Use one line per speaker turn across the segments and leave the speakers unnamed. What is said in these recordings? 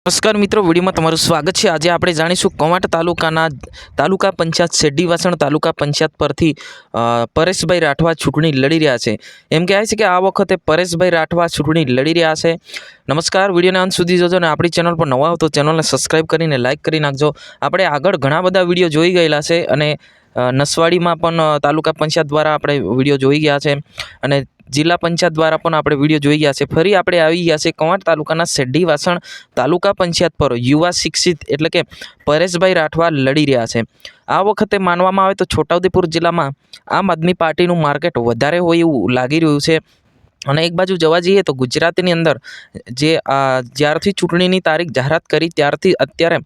नमस्कार मित्रों, वीडियो में तमारुं स्वागत है। आज आप जाणीशुं कवांट तालुका पंचायत शेड्डीवासण तालुका पंचायत परथी परेशभाई राठवा चूंटणी लड़ी रह्या छे। एम कहेवाय छे के आ वखते परेशभाई राठवा चूंटणी लड़ी रह्या छे। नमस्कार, वीडियो ने अंत सुधी जोजो ने आपणी चेनल पर नवा हो तो चेनल ने सब्सक्राइब करीने लाइक करी नाखजो। आपणे आगळ घणा बधा वीडियो जोई गयेला छे अने नसवाड़ी में पण तालुका पंचायत द्वारा आपणे वीडियो जोई गया छे अने जिला पंचायत द्वारा पण आपणे वीडियो जोई गया छे। फरी आपणे आवी गया छे कवांट तालुकाना शेड्डीवासण तालुका पंचायत पर युवा शिक्षित एटले के परेशभाई राठवा लड़ी रह्या छे। आ वखते मानवामां आवे तो छोटाउदेपुर जिल्लामां आम आदमी पार्टीनुं मार्केट वधारे होय एवुं लागी रह्युं छे। અને એક બાજુ જોવા જઈએ તો ગુજરાતની અંદર જે જ્યારથી ચૂંટણીની તારીખ જાહેરાત કરી ત્યારથી અત્યારે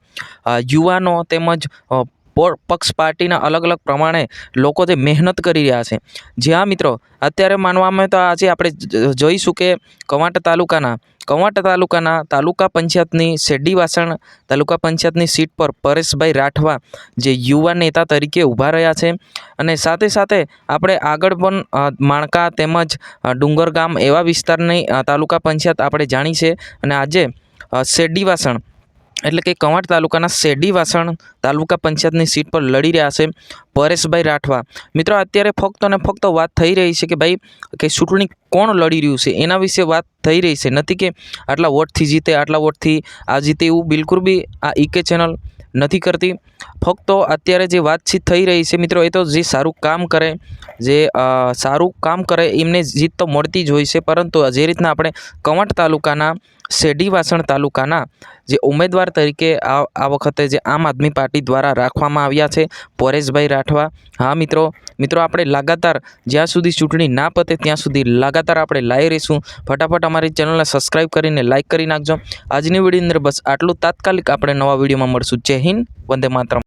યુવાનો તેમજ પક્ષ પાર્ટીના અલગ અલગ પ્રમાણે લોકો જે મહેનત કરી રહ્યા છે। જ્યાં મિત્રો અત્યારે માનવામાં તો આજે આપણે જોઈશું કે કવાંટ તાલુકાના તાલુકા પંચાયતની શેड्डीवासण તાલુકા પંચાયતની સીટ પર પરેશભાઈ રાઠવા જે યુવા નેતા તરીકે ઊભા રહ્યા છે। અને સાથે સાથે આપણે આગળ પણ માણકા તેમજ ડુંગર ગામ એવા વિસ્તારની તાલુકા પંચાયત આપણે જાણી છે। અને આજે शेड्डीवासण એટલે કે કવાંટ તાલુકાના शेड्डीवासण તાલુકા પંચાયતની સીટ પર લડી રહ્યા છે પરેશભાઈ રાઠવા। મિત્રો અત્યારે ફક્ત અને ફક્ત વાત થઈ રહી છે કે ભાઈ કે ચૂંટણી કોણ લડી રહ્યું છે એના વિશે વાત થઈ રહી છે, નથી કે આટલા વોટથી જીતે આટલા વોટથી આ જીતે એવું બિલકુલ બી આ ઈકે ચેનલ નથી કરતી। ફક્ત અત્યારે જે વાતચીત થઈ રહી છે મિત્રો એ તો જે સારું કામ કરે એમને જીત તો મળતી જ હોય છે, પરંતુ જે રીતના આપણે કવાંટ તાલુકાના शेड्डीवासण तालुकाना जे उम्मीदवार तरीके आ वखते जे आम आदमी पार्टी द्वारा राखवामां आव्या छे परेशभाई राठवा। हाँ मित्रों आपणे लगातार ज्यां सुधी चूंटणी ना पते त्यां सुधी लगातार आपणे लावी रहीशुं। फटाफट अमारी चेनल ने सब्सक्राइब करीने लाइक करी नाखजो। आजनी विडियो अंदर बस आटलुं। तात्कालिक आपणे नवा विडियोमां मळशुं। जय हिंद, वंदे मातरम।